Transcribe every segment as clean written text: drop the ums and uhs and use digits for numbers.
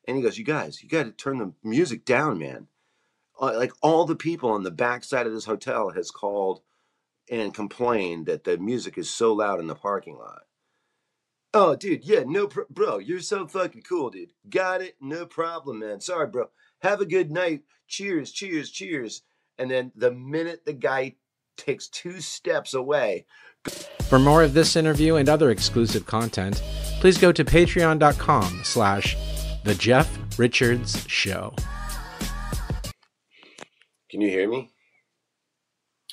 And he goes, you guys, you got to turn the music down, man. Like all the people on the backside of this hotel has called and complained that the music is so loud in the parking lot. Oh, dude, yeah, bro, you're so fucking cool, dude. Got it, no problem, man. Sorry, bro. Have a good night. Cheers, cheers, cheers. And then the minute the guy takes 2 steps away. For more of this interview and other exclusive content, please go to patreon.com/The Jeff Richards Show. Can you hear me?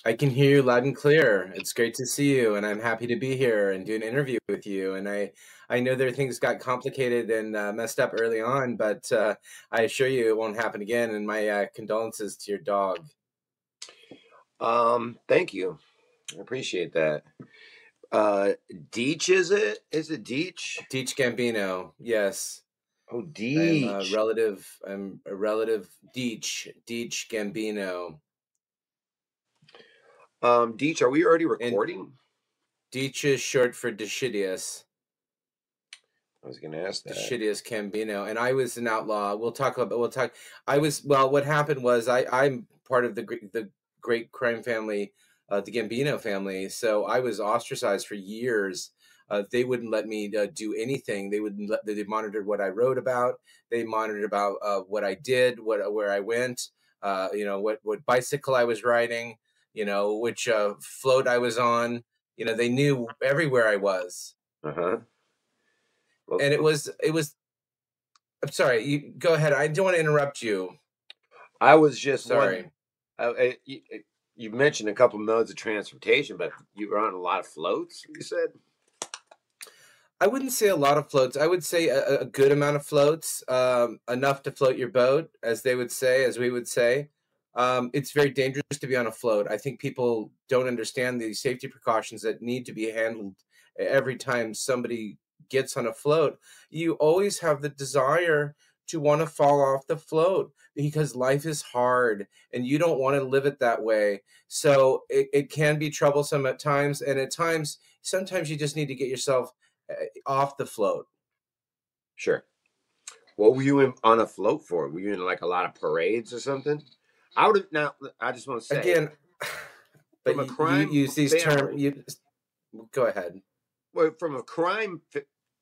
I can hear you loud and clear. It's great to see you, and I'm happy to be here and do an interview with you. And I know there things got complicated and messed up early on, but I assure you it won't happen again. And my condolences to your dog. Thank you. I appreciate that. Deech, is it? Is it Deech? Deech Gambino, yes. Oh, Deech. I'm a relative. Deech Gambino. Deech, are we already recording? And Deech is short for Decidius. I was going to ask that. Decidius Gambino, and I was an outlaw. What happened was I'm part of the great crime family, the Gambino family. So I was ostracized for years. They wouldn't let me do anything. They monitored what I wrote about. They monitored about what I did, where I went. What bicycle I was riding. Which float I was on. They knew everywhere I was. Uh-huh. Well, and it was. I'm sorry. You go ahead. I don't want to interrupt you. I was just sorry. You mentioned a couple modes of transportation, but you were on a lot of floats. You said. I wouldn't say a lot of floats. I would say a good amount of floats, enough to float your boat, as we would say. It's very dangerous to be on a float. I think people don't understand the safety precautions that need to be handled every time somebody gets on a float. You always have the desire to want to fall off the float because life is hard and you don't want to live it that way. So it can be troublesome at times. And at times, sometimes you just need to get yourself off the float. Sure. What were you on a float for? Were you in like a lot of parades or something? I just want to say again, but from a crime you use these terms. Go ahead. Well, from a crime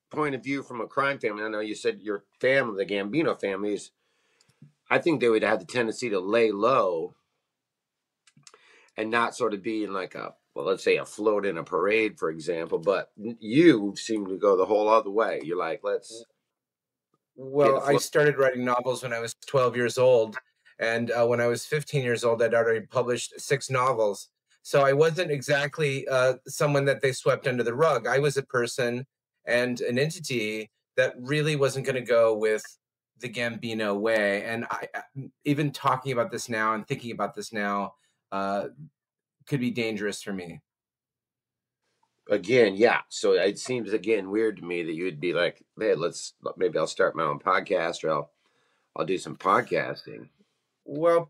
point of view, from a crime family, I know you said your family, the Gambino families, I think they would have the tendency to lay low and not sort of be in like let's say a float in a parade, for example. But you seem to go the whole other way. You're like, let's. Well, I started writing novels when I was 12 years old. And when I was 15 years old, I'd already published 6 novels. So I wasn't exactly someone that they swept under the rug. I was a person and an entity that really wasn't going to go with the Gambino way. And even talking about this now and thinking about this now could be dangerous for me. Again, yeah. So it seems, again, weird to me that you would be like, hey, maybe I'll start my own podcast or I'll do some podcasting. Well,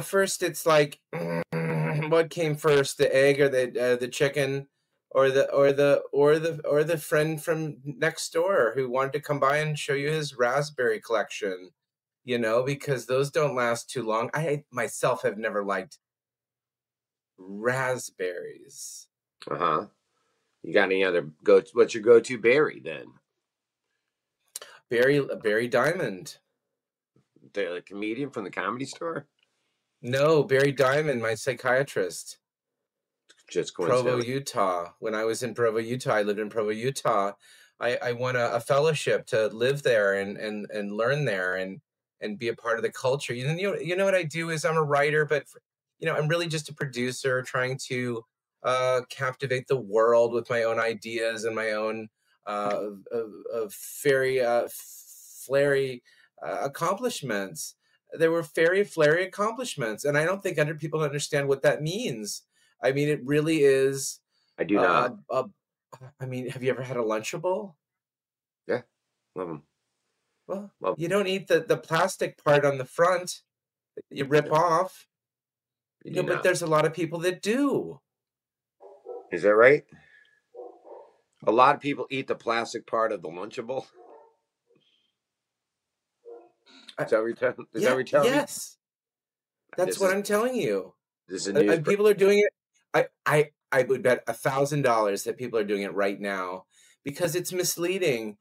first it's like, what came first, the egg or the chicken, or the friend from next door who wanted to come by and show you his raspberry collection, because those don't last too long. I myself have never liked raspberries. Uh-huh. You got any other what's your go-to berry then? Barry Diamond. The comedian from the Comedy Store? No, Barry Diamond, my psychiatrist. Just Provo, Utah. When I was in Provo, Utah, I lived in Provo, Utah. I won a fellowship to live there and learn there and be a part of the culture. You know what I do is I'm a writer, but I'm really just a producer trying to captivate the world with my own ideas and my own fairy flary accomplishments. There were fairy flary accomplishments, and I don't think people understand what that means. I mean, it really is. I do not. I mean, have you ever had a Lunchable? Yeah, love them. Well, you don't eat the plastic part on the front. You rip off. But there's a lot of people that do. Is that right? A lot of people eat the plastic part of the Lunchable. I, Is that what you're telling? Is that what yeah, you're telling me? yes, that's This what is I'm telling you. this is a news And break. people are doing it. I would bet $1,000 that people are doing it right now because it's misleading.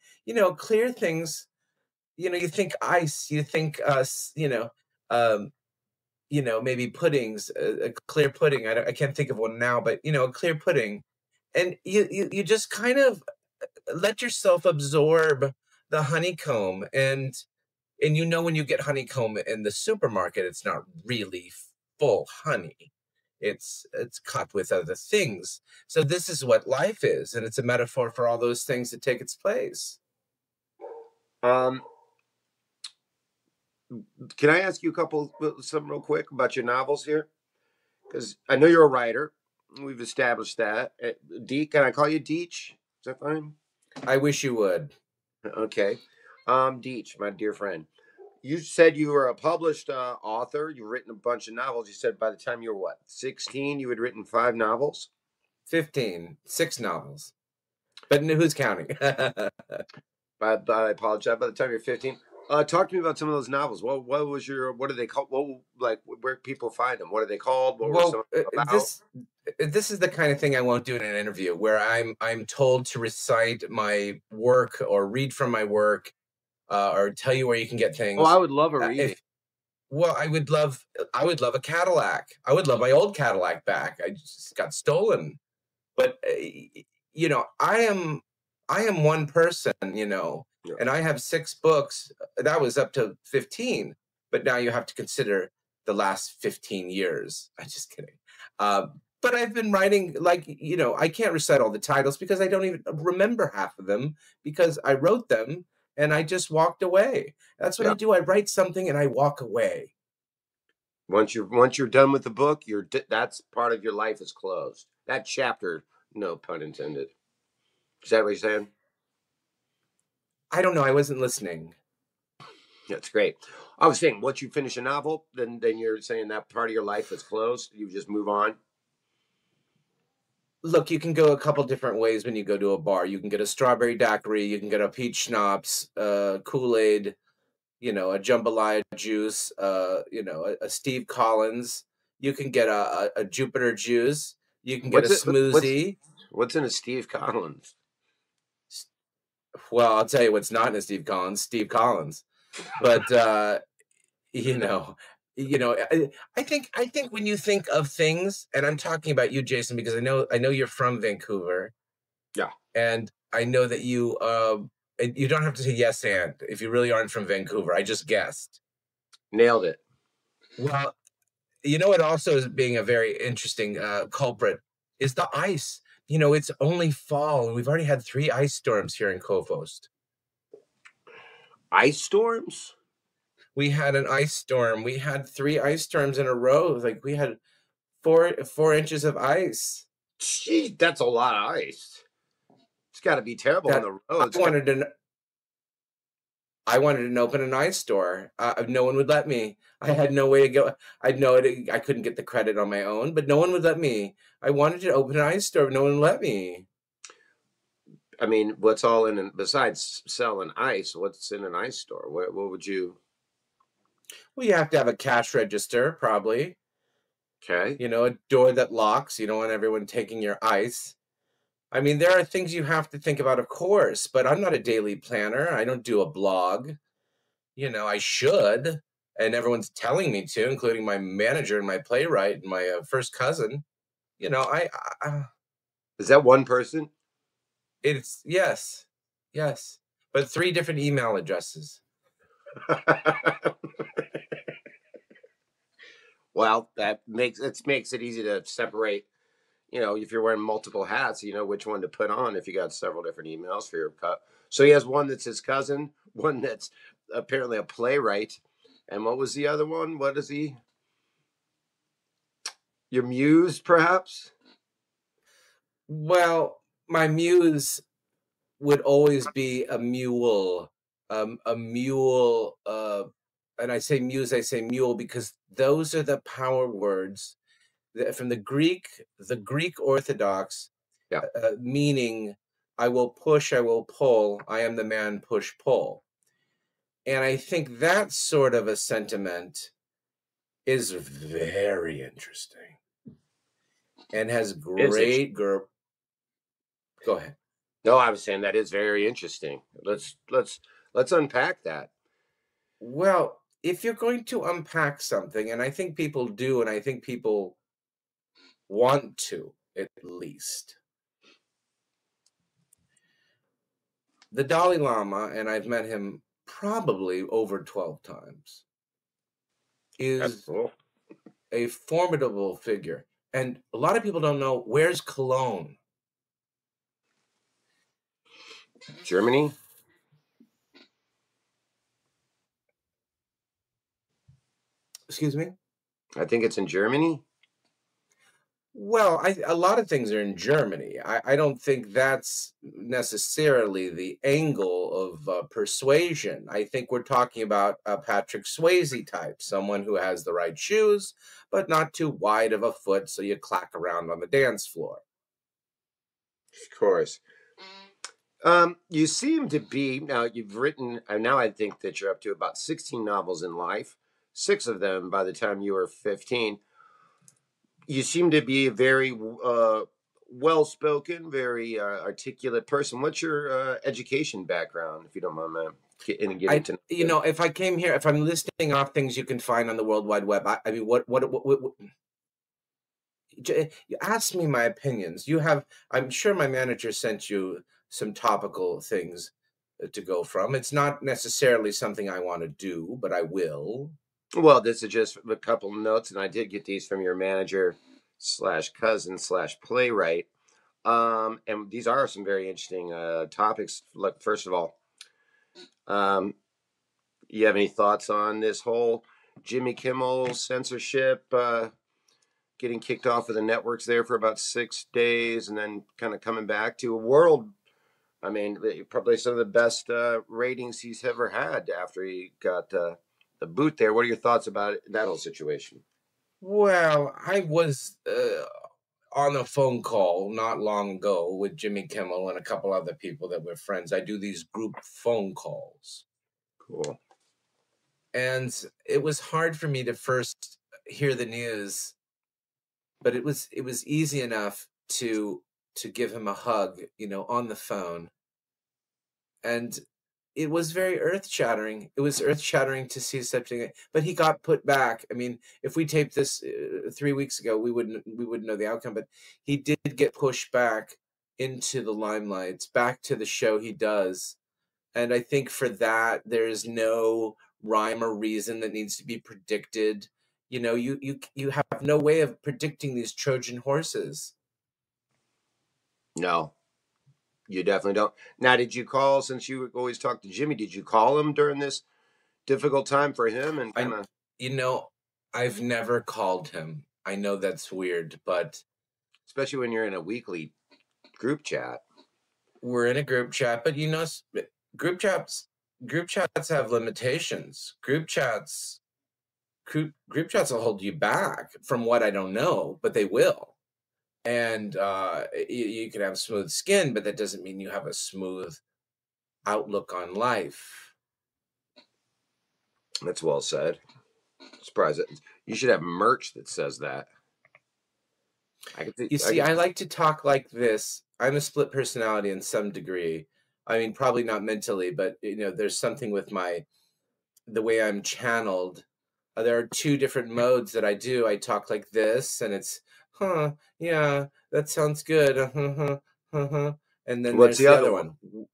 Clear things. You think ice. You think um, maybe puddings, a clear pudding. I can't think of one now, but a clear pudding, and you just kind of let yourself absorb the honeycomb, and when you get honeycomb in the supermarket, it's not really full honey. It's cut with other things. So this is what life is, and it's a metaphor for all those things that take its place. Um, can I ask you something real quick about your novels here? Because I know you're a writer. We've established that. Deech, can I call you Deech? Is that fine? I wish you would. Okay. Deech, my dear friend. You said you were a published author. You've written a bunch of novels. You said by the time you were what, 16, you had written 5 novels? 15, 6 novels. But who's counting? I apologize. By the time you're 15, talk to me about some of those novels. What are they called? Where people find them? What are they called? What were some Well, of them about? this is the kind of thing I won't do in an interview where I'm told to recite my work or read from my work, or tell you where you can get Oh, I things. would love a reading. If Well, I would love a Cadillac. I would love my old Cadillac back. I just got stolen. But I am one person, Yeah. and I have 6 books. That was up to 15, but now you have to consider the last 15 years. I'm just kidding. Uh, but I've been writing, like, I can't recite all the titles because I don't even remember half of them because I wrote them and I just walked away. That's what I Yeah. do. I write something and I walk away. Once you're done with the book, that's part of your life is closed. That chapter, no pun intended. Is that what you're saying? I don't know. I wasn't listening. That's great. I was saying, once you finish a novel, then you're saying that part of your life is closed. You just move on. Look, you can go a couple different ways when you go to a bar. You can get a strawberry daiquiri, you can get a peach schnapps, Kool-Aid, a jambalaya juice, a Steve Collins. You can get a Jupiter juice. You can get a What's it? smoothie. What's in a Steve Collins? S- Well, I'll tell you what's not in a Steve Collins. But you know, I think when you think of things, and I'm talking about you, Jason, because I know you're from Vancouver. Yeah, And I know that and you don't have to say yes and if you really aren't from Vancouver. I just guessed. nailed it. Well, you know what also is being a very interesting culprit is the ice. It's only fall and we've already had 3 ice storms here in Coast. Ice storms? We had an ice storm. We had 3 ice storms in a row. Like we had 4 inches of ice. Gee, that's a lot of ice. It's got to be terrible on That the I roads. wanted to I wanted to open an ice store. No one would let me. I had no way to go. I couldn't get the credit on my own, but no one would let me. I wanted to open an ice store, but no one would let me. I mean, what's all in it besides selling ice? What's in an ice store? What would you? Well, you have to have a cash register, probably. Okay. A door that locks. You don't want everyone taking your ice. I mean, there are things you have to think about, of course, but I'm not a daily planner. I don't do a blog. I should, and everyone's telling me to, including my manager and my playwright and my first cousin. I Is that one person? It's yes, yes, but 3 different email addresses. Well, that makes it easy to separate. If you're wearing multiple hats, you know which one to put on if you got several different emails for your cut. So he has one that's his cousin, one that's apparently a playwright, and what was the other one? What is he? Your muse, perhaps? Well, my muse would always be a mule, a mule, and I say mule because those are the power words from the Greek Orthodox, Yeah. meaning I will push, I will pull, I am the man, push pull. And I think that sort of a sentiment is very interesting and has Is it? great Go ahead. No, I was saying that is very interesting. Let's unpack that. Well, if you're going to unpack something, and I think people do, and I think people want to at least, the Dalai Lama, and I've met him probably over 12 times, That's is cool. a formidable figure. And a lot of people don't know, where's Cologne? Germany? Excuse me? I think it's in Germany. Well, a lot of things are in Germany. I don't think that's necessarily the angle of persuasion. I think we're talking about a Patrick Swayze type, someone who has the right shoes, but not too wide of a foot so you clack around on the dance floor. Of course. You seem to be now. You've written. Now I think that you're up to about 16 novels in life. 6 of them by the time you were 15. You seem to be a very well-spoken, very articulate person. What's your education background, if you don't mind, getting to know? If I came here, if I'm listing off things you can find on the World Wide Web, I mean, what you ask me my opinions. I'm sure my manager sent you some topical things to go from. It's not necessarily something I want to do, but I will. Well, this is just a couple notes, and I did get these from your manager slash cousin slash playwright. And these are some very interesting topics. Look, first of all, you have any thoughts on this whole Jimmy Kimmel censorship? Getting kicked off of the networks there for about 6 days, and then kind of coming back to a world. I mean, probably some of the best ratings he's ever had after he got the boot there. What are your thoughts about that whole situation? Well, I was on a phone call not long ago with Jimmy Kimmel and a couple other people that were friends. I do these group phone calls. Cool. And it was hard for me to first hear the news, but it was easy enough to give him a hug, on the phone. And it was very earth-shattering. It was earth-shattering to see something, but he got put back. I mean, if we taped this 3 weeks ago, we wouldn't know the outcome, but he did get pushed back into the limelight, back to the show he does. And I think for that, there is no rhyme or reason that needs to be predicted. You have no way of predicting these Trojan horses. No, you definitely don't. Now, did you call, since you always talk to Jimmy, did you call him during this difficult time for him and kind I, of, you know, I've never called him. I know that's weird, but especially when you're in a weekly group chat? we're in a group chat. But group chats, group chats have limitations. Group chats will hold you back from what I don't know, but they will. And you can have smooth skin, but that doesn't mean you have a smooth outlook on life. That's well said. Surprised it. You should have merch that says that. I like to talk like this. I'm a split personality in some degree. I mean, probably not mentally, but there's something with the way I'm channeled. There are 2 different modes that I do. I talk like this, and it's, yeah, that sounds good. And then What's there's the the other other one? one.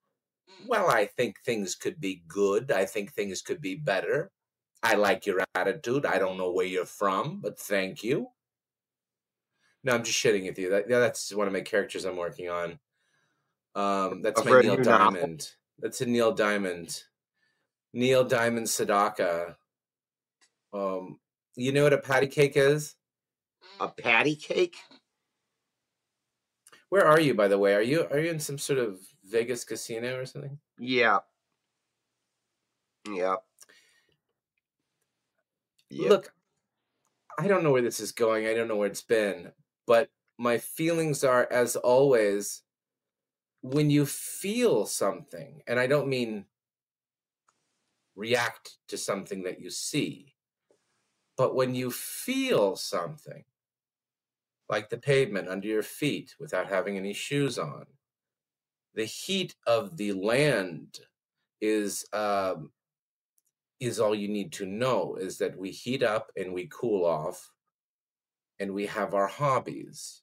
Well, I think things could be good. I think things could be better. I like your attitude. I don't know where you're from, but thank you. No, I'm just shitting with you. That's one of my characters I'm working on. That's my For a Neil new novel? Diamond. That's a Neil Diamond. Neil Diamond Sadaka. You know what a patty cake is? A patty cake? Where are you, by the way? Are you in some sort of Vegas casino or something? Yeah. Yeah. Yep. Look, I don't know where this is going. I don't know where it's been, but my feelings are, as always, when you feel something, and I don't mean react to something that you see. But when you feel something, like the pavement under your feet without having any shoes on, the heat of the land is all you need to know, is that we heat up and we cool off, and we have our hobbies.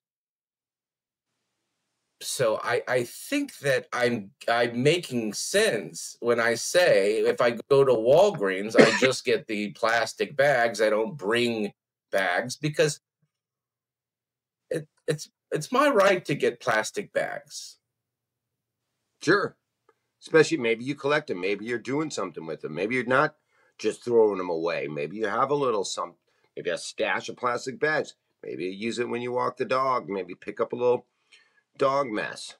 So I think that I'm making sense when I say if I go to Walgreens, I just get the plastic bags. I don't bring bags because it's my right to get plastic bags. Sure. Especially maybe you collect them. Maybe you're doing something with them. Maybe you're not just throwing them away. Maybe you have a little maybe a stash of plastic bags. Maybe you use it when you walk the dog. Maybe pick up a little dog mess.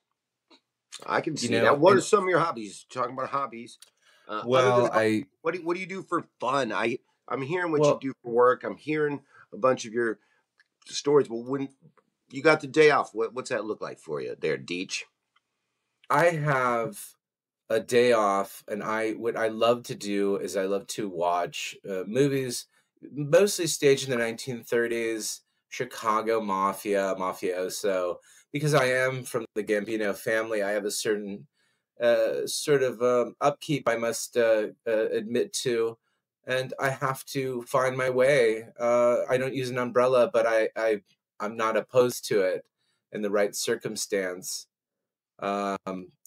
I can You see that. know, What are and some of your hobbies? Talking about hobbies. Other than well, I what do you do for fun? I'm hearing what you well do for work. I'm hearing a bunch of your stories. But when you got the day off, what's that look like for you there, Deech? I have a day off, and what I love to do is I love to watch movies, mostly staged in the 1930s, Chicago mafia, mafioso. Because I am from the Gambino family, I have a certain sort of upkeep I must admit to, and I have to find my way. I don't use an umbrella, but I'm not opposed to it in the right circumstance.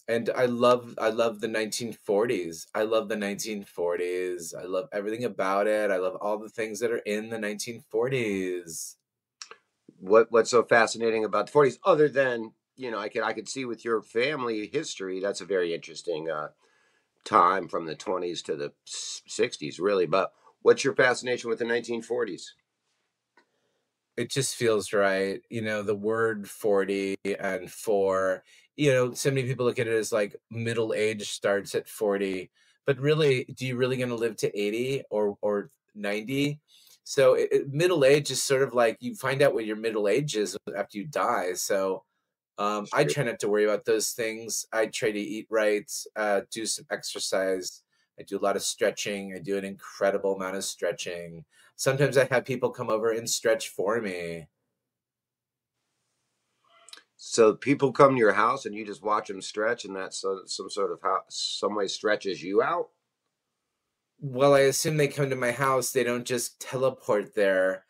And I love the 1940s. I love the 1940s. I love everything about it. I love all the things that are in the 1940s. What's so fascinating about the 40s other than, I could see with your family history that's a very interesting time from the 20s to the 60s really, but what's your fascination with the 1940s? It just feels right. The word 40 and four, so many people look at it as like middle age starts at 40, but really, do you really going to live to 80 or 90? So middle age is sort of like you find out what your middle age is after you die. So I Sure. try not to worry about those things. I try to eat right, do some exercise. I do a lot of stretching. I do an incredible amount of stretching. Sometimes I have people come over and stretch for me. So people come to your house and you just watch them stretch, and that's some sort of how some way stretches you out. Well, I assume they come to my house. They don't just teleport there.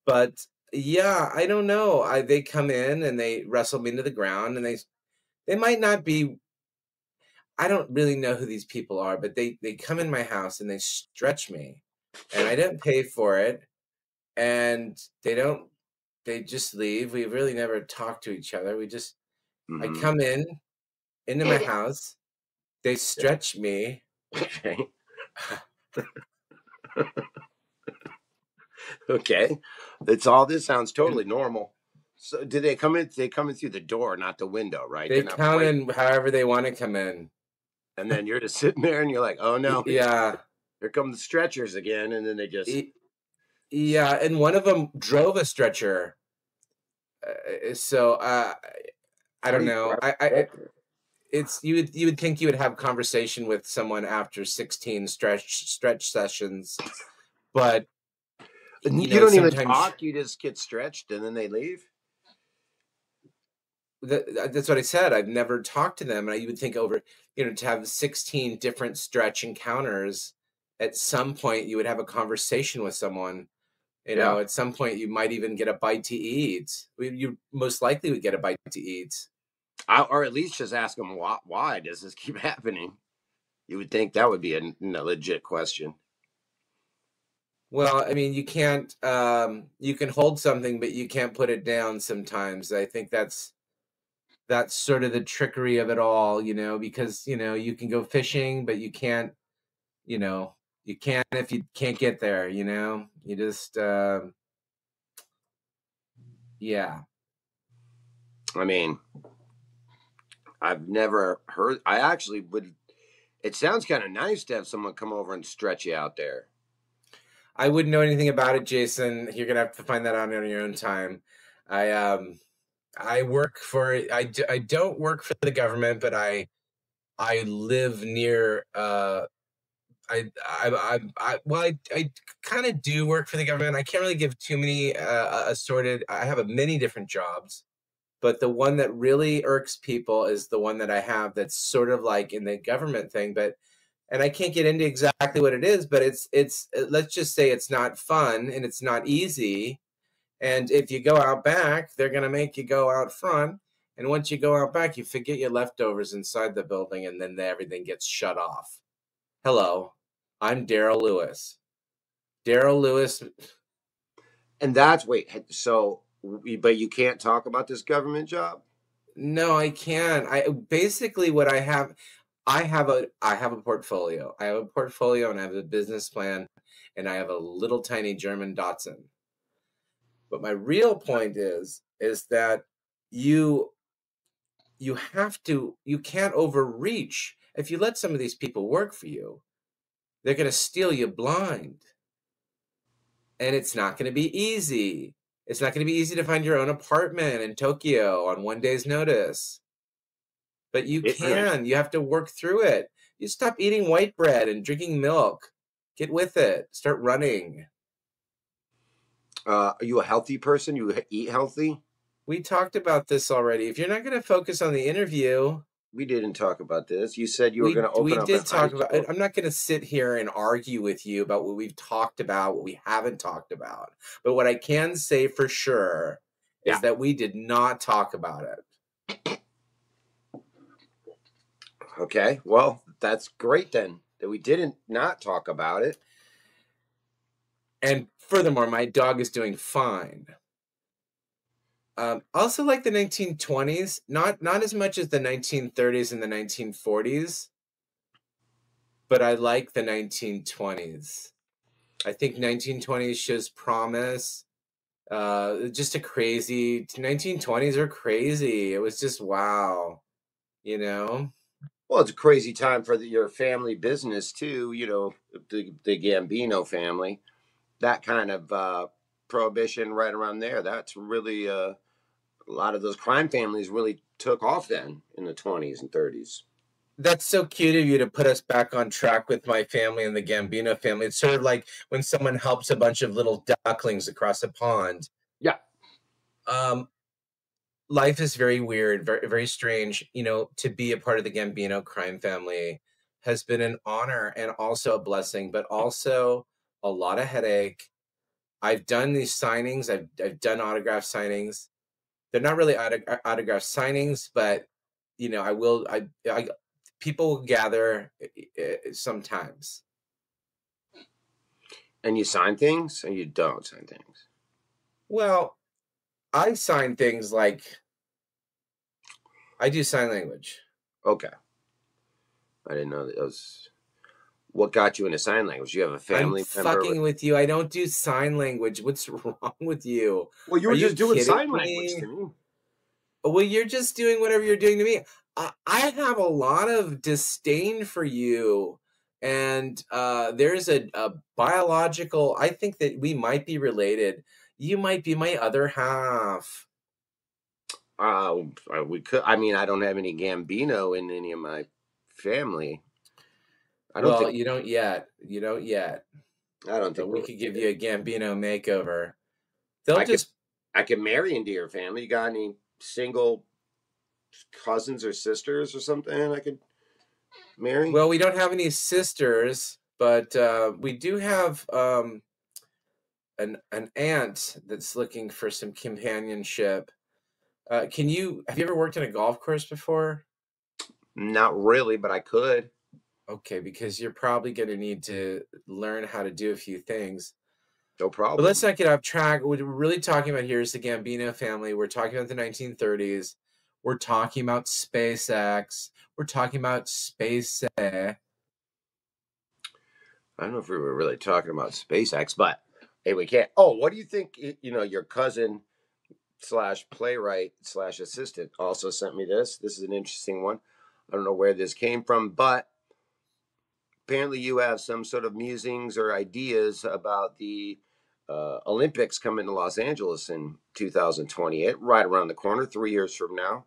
But yeah, I don't know. They come in and they wrestle me into the ground, and they might not be. I don't really know who these people are, but they come in my house and they stretch me, and I didn't pay for it, and they just leave. We really never talk to each other. I Mm-hmm. come into my house, they Yeah. stretch me. Okay. Okay. It's all this sounds And totally normal. So do they come in? They come in through the door, not the window, right? they They're not come break. in however they want to come in. And then you're just sitting there, and you're like, "Oh no, Yeah. here come the stretchers again!" And then they just E- Yeah, and one of them drove a stretcher. So I don't know. I stretcher? it's you would think you would have conversation with someone after 16 stretch sessions, but And you don't even sometimes talk. You just get stretched, and then they leave. that's what I said. I've never talked to them, and you would think over, to have 16 different stretch encounters, at some point you would have a conversation with someone. Yeah. At some point you might even get a bite to eat. You most likely would get a bite to eat. Or at least just ask them why does this keep happening? You would think that would be a legit question. Well, I mean, you can't, you can hold something, but you can't put it down sometimes. I think that's sort of the trickery of it all, because, you can go fishing, but you know, you can't if you can't get there, you just, yeah. I mean, I've never heard. I actually would. It sounds kind of nice to have someone come over and stretch you out there. I wouldn't know anything about it, Jason. You're gonna have to find that out on your own time. I, I work for, I don't work for the government, but I live near, I kind of do work for the government. I can't really give too many assorted. I have many different jobs, but the one that really irks people is the one that I have that's sort of like in the government thing. But and I can't get into exactly what it is, but it's let's just say it's not fun and it's not easy. And if you go out back, they're gonna make you go out front. And once you go out back, you forget your leftovers inside the building, and then everything gets shut off. Hello, I'm Daryl Lewis. Daryl Lewis. And that's wait. So, but you can't talk about this government job. No, I can't. I basically what I have. I have a portfolio. I have a portfolio and I have a business plan, and I have a little tiny German Datsun. But my real point is that you you can't overreach. If you let some of these people work for you, they're going to steal you blind. And it's not going to be easy. It's not going to be easy to find your own apartment in Tokyo on one day's notice. But you can. You have to work through it. You stop eating white bread and drinking milk. Get with it. Start running. Are you a healthy person? You eat healthy? We talked about this already. If you're not going to focus on the interview, We didn't talk about this. You said you were going to we open up. did talk about it. I'm not going to sit here and argue with you about what we've talked about, what we haven't talked about. But what I can say for sure is that we did not talk about it. Okay, well, that's great then that we didn't not talk about it. And furthermore, my dog is doing fine. Also like the 1920s, not as much as the 1930s and the 1940s, but I like the 1920s. I think 1920s shows promise. Just a crazy 1920s are crazy. It was just wow, you know. Well, it's a crazy time for your family business too. You know, the Gambino family. That kind of prohibition right around there. That's really a lot of those crime families really took off then in the 20s and 30s. That's so cute of you to put us back on track with my family and the Gambino family. It's sort of like when someone helps a bunch of little ducklings across a pond. Yeah. Life is very weird, very, very strange. You know, to be a part of the Gambino crime family has been an honor and also a blessing, but also a lot of headache. I've done these signings. I've done autograph signings. They're not really autograph signings, but you know, I people will gather sometimes. And you sign things and you don't sign things. Well, I sign things like I do sign language. Okay. I didn't know that it was. What got you into sign language? You have a family I'm member. fucking with you. I don't do sign language. What's wrong with you? Well, you were just doing sign language to me. Well, you're just doing whatever you're doing to me. I have a lot of disdain for you. And there's a biological, I think that we might be related. You might be my other half. We could. I mean, I don't have any Gambino in any of my family. I don't think you don't yet. You don't yet. I don't think we could give you a Gambino makeover. I can marry into your family. You got any single cousins or sisters or something I could marry? Well, we don't have any sisters, but we do have an aunt that's looking for some companionship. Have you ever worked in a golf course before? Not really, but I could. Okay, because you're probably going to need to learn how to do a few things. No problem. But let's not get off track. What we're really talking about here is the Gambino family. We're talking about the 1930s. We're talking about SpaceX. We're talking about space. I don't know if we were really talking about SpaceX, but hey, we can't. Oh, what do you think? You know, your cousin / playwright / assistant also sent me this. This is an interesting one. I don't know where this came from, but apparently you have some sort of musings or ideas about the Olympics coming to Los Angeles in 2028, right around the corner, 3 years from now.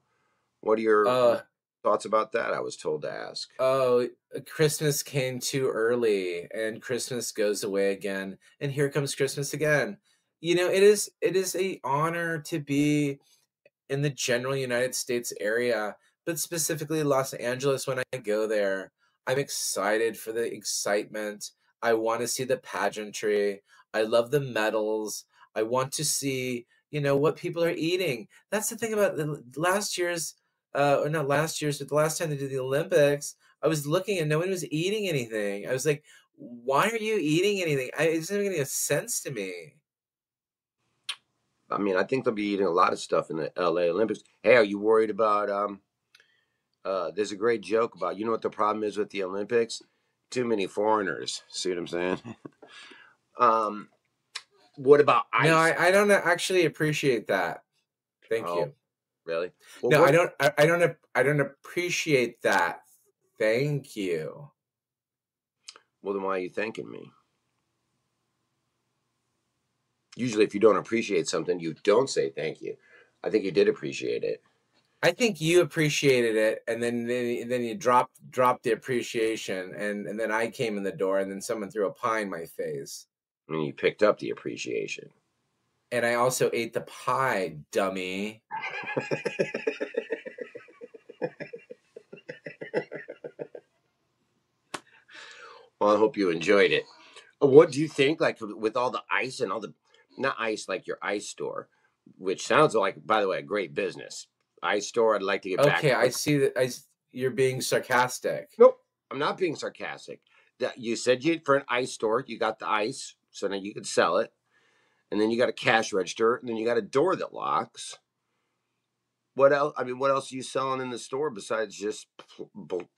What are your thoughts about that? I was told to ask. Oh, Christmas came too early and Christmas goes away again and here comes Christmas again. You know, it is a honor to be in the general United States area, but specifically Los Angeles when I go there. I'm excited for the excitement. I want to see the pageantry. I love the medals. I want to see, what people are eating. That's the thing about the last year's, or not last year's, but the last time they did the Olympics. I was looking and no one was eating anything. I was like, why are you eating anything? It doesn't make any sense to me. I mean, I think they'll be eating a lot of stuff in the LA Olympics. Hey, are you worried about there's a great joke about, you know what the problem is with the Olympics? Too many foreigners. See what I'm saying? um, what about No, ice? I don't actually appreciate that. Thank Oh, you. really? Well, No, what? I don't appreciate that. Thank you. Well, then why are you thanking me? Usually, if you don't appreciate something, you don't say thank you. I think you did appreciate it. I think you appreciated it, and then you dropped the appreciation, and then I came in the door, and then someone threw a pie in my face, I mean, you picked up the appreciation. and I also ate the pie, dummy. Well, I hope you enjoyed it. What do you think, like, with all the ice and all the, not ice like your ice store, which sounds like, by the way, a great business. Ice store, I'd like to get back. Okay, I see that. You're being sarcastic. Nope, I'm not being sarcastic. That you said you for an ice store, you got the ice, so now you could sell it, and then you got a cash register, and then you got a door that locks. What else? I mean, what else are you selling in the store besides just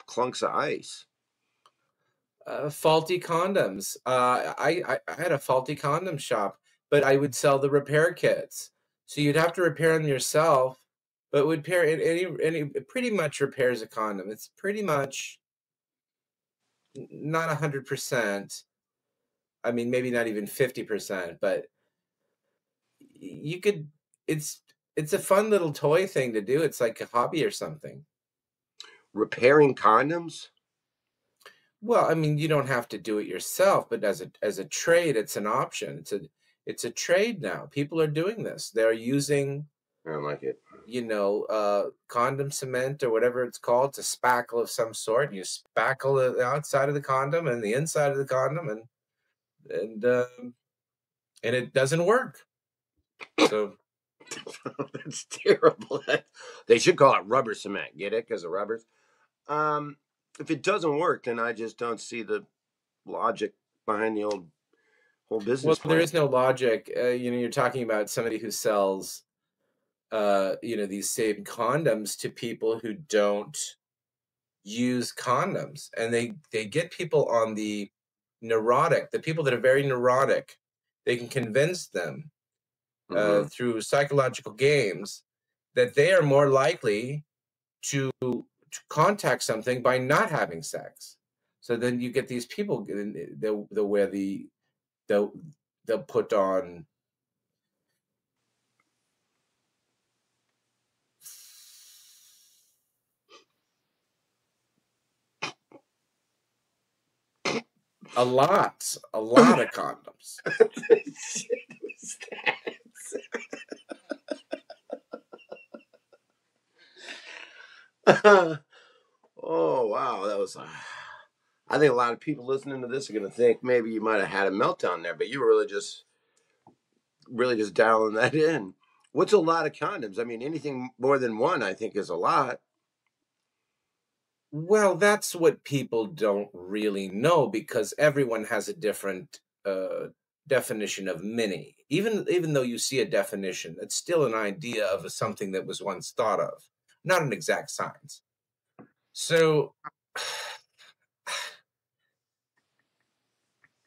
clunks of ice? Faulty condoms. I had a faulty condom shop, but I would sell the repair kits. So you'd have to repair them yourself, but would repair any it pretty much repairs a condom. It's pretty much not 100%. I mean, maybe not even 50%, but you could. It's it's a fun little toy thing to do. It's like a hobby or something. Repairing condoms? Well, I mean, you don't have to do it yourself, but as a trade, it's an option. It's a trade now. People are doing this. They're using, I don't like it. condom cement or whatever it's called. It's a spackle of some sort. You spackle the outside of the condom and the inside of the condom, and it doesn't work. So That's terrible. They should call it rubber cement. Get it? Because of rubbers. Um, if it doesn't work, then I just don't see the logic behind the whole well, business there plan. is no logic. You're talking about somebody who sells, these same condoms to people who don't use condoms, and they get people on the people that are very neurotic. They can convince them Mm-hmm. through psychological games that they are more likely to contact something by not having sex. So then you get these people, they'll wear they'll they'll put on a lot of condoms. Oh wow, that was. I think a lot of people listening to this are going to think maybe you might have had a meltdown there, but you were really just dialing that in. What's a lot of condoms? I mean, anything more than one, I think, is a lot. Well, that's what people don't really know because everyone has a different definition of many. Even though you see a definition, it's still an idea of something that was once thought of, not an exact science. So,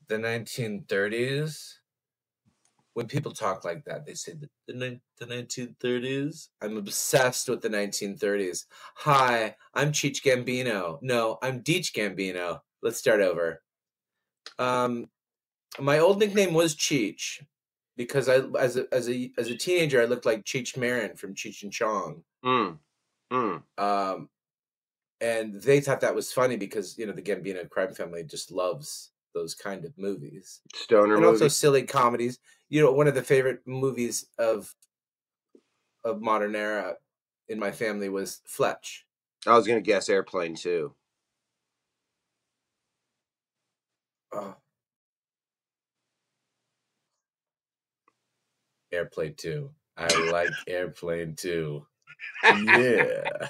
the 1930s, when people talk like that, they say the 1930s. I'm obsessed with the 1930s. Hi, I'm Cheech Gambino. No, I'm Deech Gambino. Let's start over. My old nickname was Cheech because as a teenager I looked like Cheech Marin from Cheech and Chong. Mm, mm. Um, and they thought that was funny because the Gambino crime family just loves those kind of movies, Stoner and also movie. silly comedies. One of the favorite movies of modern era in my family was Fletch. I was gonna guess Airplane too. Oh. Airplane 2. I like Airplane 2. Yeah.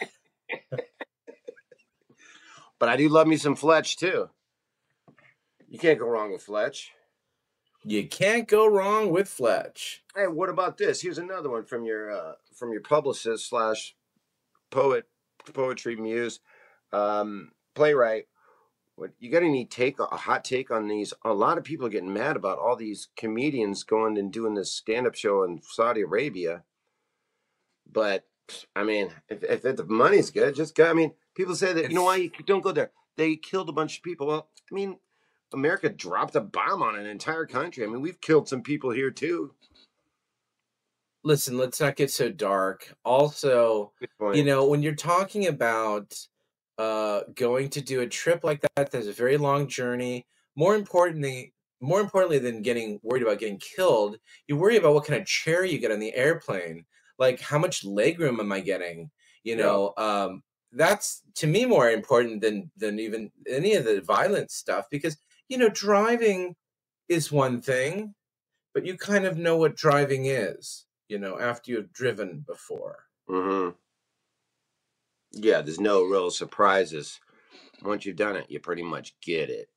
But I do love me some Fletch too. You can't go wrong with Fletch. You can't go wrong with Fletch. Hey, what about this? Here's another one from your publicist slash poetry muse, playwright. What you got any a hot take on these? A lot of people are getting mad about all these comedians going and doing this stand-up show in Saudi Arabia. But I mean, if the money's good, just go. I mean, people say that why you don't go there. They killed a bunch of people. Well, I mean, America dropped a bomb on an entire country. I mean, we've killed some people here too. Listen, let's not get so dark. Also, when you're talking about going to do a trip like that, there's a very long journey. More importantly than getting worried about getting killed, you worry about what kind of chair you get on the airplane. Like, how much legroom am I getting? That's to me more important than even any of the violent stuff, because driving is one thing, but you kind of know what driving is, after you've driven before. Mm-hmm. Yeah, there's no real surprises. Once you've done it, you pretty much get it.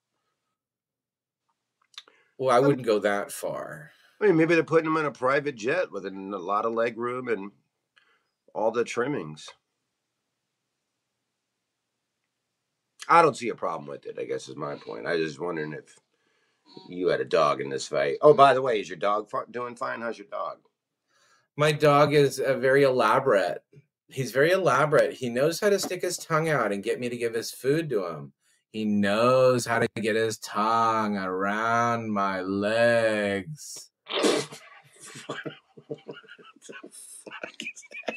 Well, I wouldn't go that far. I mean, maybe they're putting them in a private jet with a lot of leg room and all the trimmings. I don't see a problem with it, I guess is my point. I was just wondering if you had a dog in this fight. Oh, by the way, is your dog doing fine? How's your dog? My dog is very elaborate. He's very elaborate. He knows how to stick his tongue out and get me to give his food to him. He knows how to get his tongue around my legs. What the fuck is that?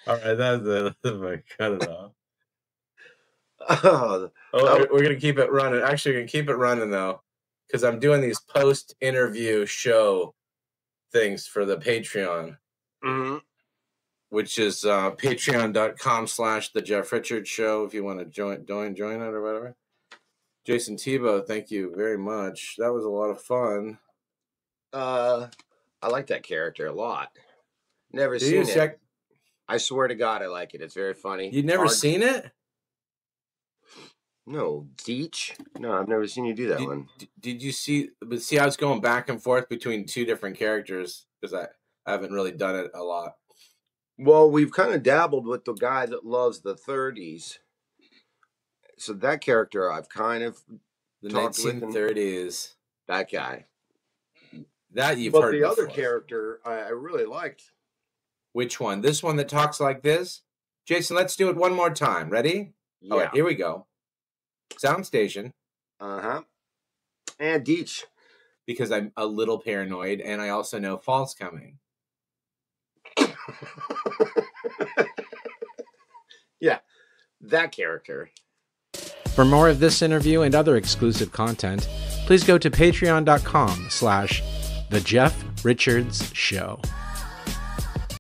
All right, that's it. Cut it off. Oh, we're going to keep it running. Actually, we're going to keep it running, though, because I'm doing these post-interview show things for the Patreon, which is patreon.com/The Jeff Richards Show if you want to join it or whatever. Jayson Thibault, thank you very much. That was a lot of fun. I like that character a lot. Never seen it. I swear to God, I like it. It's very funny. You've never seen it? No, Deech? No, I've never seen you do that one. Did you see? But see, I was going back and forth between two different characters because I haven't really done it a lot. Well, we've kind of dabbled with the guy that loves the 30s. So that character, I've kind of the 1930s. That guy. That you've heard before. But the other character, I really liked. Which one? This one that talks like this? Jayson, let's do it one more time. Ready? Yeah. All right, here we go. Sound station. Uh-huh. And Deech. Because I'm a little paranoid, and I also know fall's coming. Yeah, that character. For more of this interview and other exclusive content, please go to patreon.com/The Jeff Richards Show.